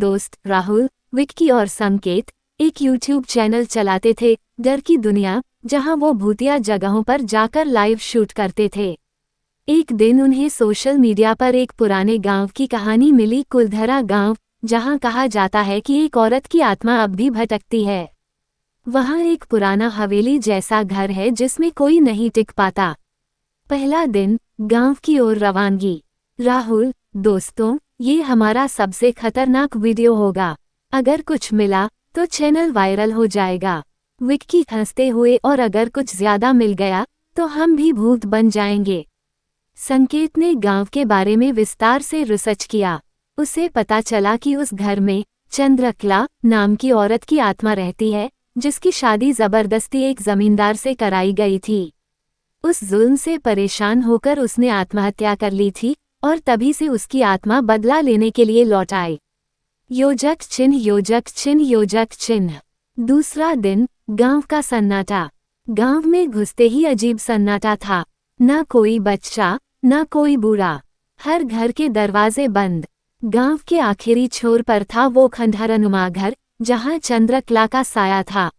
दोस्त राहुल, विक्की और संकेत एक यूट्यूब चैनल चलाते थे, डर की दुनिया, जहां वो भूतिया जगहों पर जाकर लाइव शूट करते थे। एक दिन उन्हें सोशल मीडिया पर एक पुराने गांव की कहानी मिली, कुलधरा गांव, जहां कहा जाता है कि एक औरत की आत्मा अब भी भटकती है। वहां एक पुराना हवेली जैसा घर है जिसमें कोई नहीं टिक पाता। पहला दिन, गांव की ओर रवानगी। राहुल, दोस्तों, ये हमारा सबसे खतरनाक वीडियो होगा। अगर कुछ मिला तो चैनल वायरल हो जाएगा। विक्की हंसते हुए, और अगर कुछ ज्यादा मिल गया तो हम भी भूत बन जाएंगे। संकेत ने गांव के बारे में विस्तार से रिसर्च किया। उसे पता चला कि उस घर में चंद्रकला नाम की औरत की आत्मा रहती है, जिसकी शादी जबरदस्ती एक जमींदार से कराई गई थी। उस जुल्म से परेशान होकर उसने आत्महत्या कर ली थी और तभी से उसकी आत्मा बदला लेने के लिए लौट आई। योजक चिन्ह, योजक चिन्ह, योजक चिन्ह। दूसरा दिन, गांव का सन्नाटा। गांव में घुसते ही अजीब सन्नाटा था। न कोई बच्चा, न कोई बूढ़ा। हर घर के दरवाजे बंद। गांव के आखिरी छोर पर था वो खंडहरनुमा घर, जहां चंद्रकला का साया था।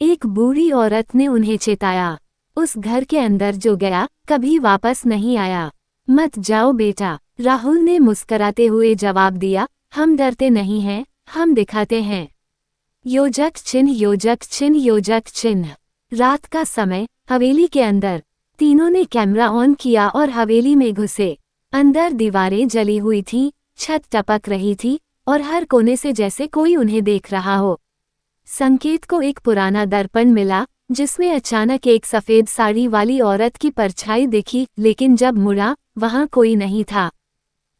एक बूढ़ी औरत ने उन्हें चेताया, उस घर के अंदर जो गया कभी वापस नहीं आया। मत जाओ बेटा, राहुल ने मुस्कराते हुए जवाब दिया, हम डरते नहीं हैं, हम दिखाते हैं। योजक चिन्ह, योजक चिन्ह, योजक चिन्ह। रात का समय, हवेली के अंदर। तीनों ने कैमरा ऑन किया और हवेली में घुसे। अंदर दीवारें जली हुई थीं, छत टपक रही थी और हर कोने से जैसे कोई उन्हें देख रहा हो। संकेत को एक पुराना दर्पण मिला, जिसमें अचानक एक सफेद साड़ी वाली औरत की परछाई दिखी, लेकिन जब मुड़ा वहां कोई नहीं था।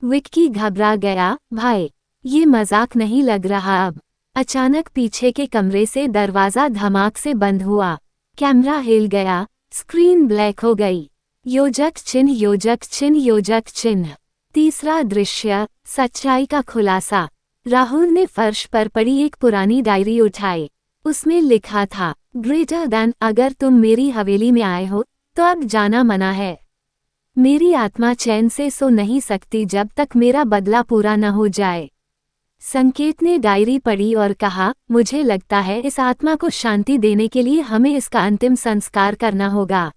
विक्की घबरा गया, भाई, ये मजाक नहीं लग रहा अब। अचानक पीछे के कमरे से दरवाजा धमाक से बंद हुआ। कैमरा हिल गया, स्क्रीन ब्लैक हो गई। योजक चिन्ह, योजक चिन्ह, योजक चिन्ह। तीसरा दृश्य, सच्चाई का खुलासा। राहुल ने फर्श पर पड़ी एक पुरानी डायरी उठाई। उसमें लिखा था, ग्रेटर देन, अगर तुम मेरी हवेली में आए हो तो अब जाना मना है। मेरी आत्मा चैन से सो नहीं सकती जब तक मेरा बदला पूरा न हो जाए। संकेत ने डायरी पढ़ी और कहा, मुझे लगता है इस आत्मा को शांति देने के लिए हमें इसका अंतिम संस्कार करना होगा।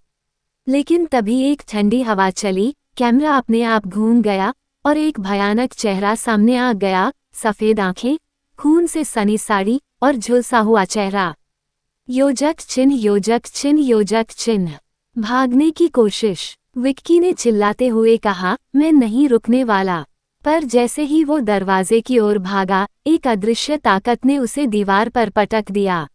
लेकिन तभी एक ठंडी हवा चली, कैमरा अपने आप घूम गया और एक भयानक चेहरा सामने आ गया। सफेद आंखें, खून से सनी साड़ी और झुलसा हुआ चेहरा। योजक चिन्ह, योजक चिन्ह, योजक चिन्ह। भागने की कोशिश। विक्की ने चिल्लाते हुए कहा, मैं नहीं रुकने वाला। पर जैसे ही वो दरवाजे की ओर भागा, एक अदृश्य ताकत ने उसे दीवार पर पटक दिया।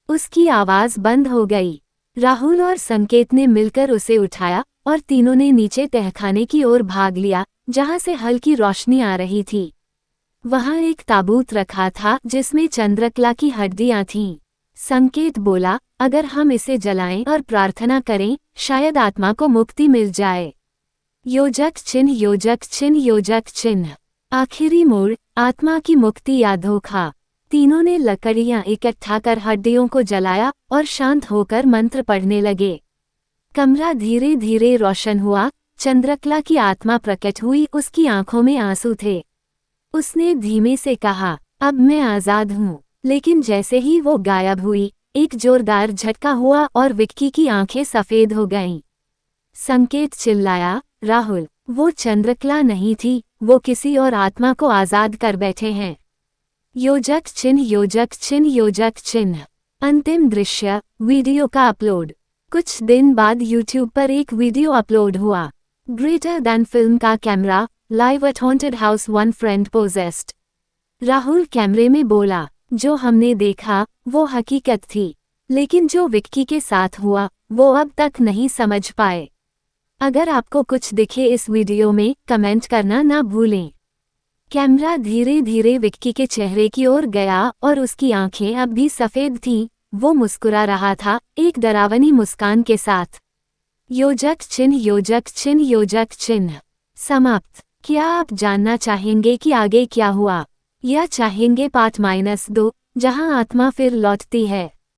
उसकी आवाज बंद हो गई। राहुल और संकेत ने मिलकर उसे उठाया और तीनों ने नीचे तहखाने की ओर भाग लिया, जहां से हल्की रोशनी आ रही थी। वहां एक ताबूत रखा था जिसमें चंद्रकला की हड्डियां थीं। संकेत बोला, अगर हम इसे जलाएं और प्रार्थना करें, शायद आत्मा को मुक्ति मिल जाए। योजक चिन्ह, योजक चिन्ह, योजक चिन्ह। आखिरी मोड़, आत्मा की मुक्ति या धोखा। तीनों ने लकड़ियां इकट्ठा कर हड्डियों को जलाया और शांत होकर मंत्र पढ़ने लगे। कमरा धीरे धीरे रोशन हुआ। चंद्रकला की आत्मा प्रकट हुई, उसकी आंखों में आंसू थे। उसने धीमे से कहा, अब मैं आजाद हूँ। लेकिन जैसे ही वो गायब हुई, एक जोरदार झटका हुआ और विक्की की आंखें सफेद हो गईं। संकेत चिल्लाया, राहुल, वो चंद्रकला नहीं थी, वो किसी और आत्मा को आजाद कर बैठे हैं। योजक चिन्ह, योजक चिन्ह, योजक चिन्ह। अंतिम दृश्य, वीडियो का अपलोड। कुछ दिन बाद यूट्यूब पर एक वीडियो अपलोड हुआ। ग्रेटर देन फिल्म का camera, live at haunted house, one friend possessed. Rahul कैमरे में बोला, जो हमने देखा वो हकीकत थी, लेकिन जो विक्की के साथ हुआ वो अब तक नहीं समझ पाए। अगर आपको कुछ दिखे इस वीडियो में, कमेंट करना ना भूलें। कैमरा धीरे धीरे विक्की के चेहरे की ओर गया और उसकी आंखें अब भी सफेद थीं। वो मुस्कुरा रहा था, एक डरावनी मुस्कान के साथ। योजक चिन्ह, योजक चिन्ह, योजक चिन्ह। समाप्त। क्या आप जानना चाहेंगे कि आगे क्या हुआ, या चाहेंगे पार्ट -2, जहां आत्मा फिर लौटती है?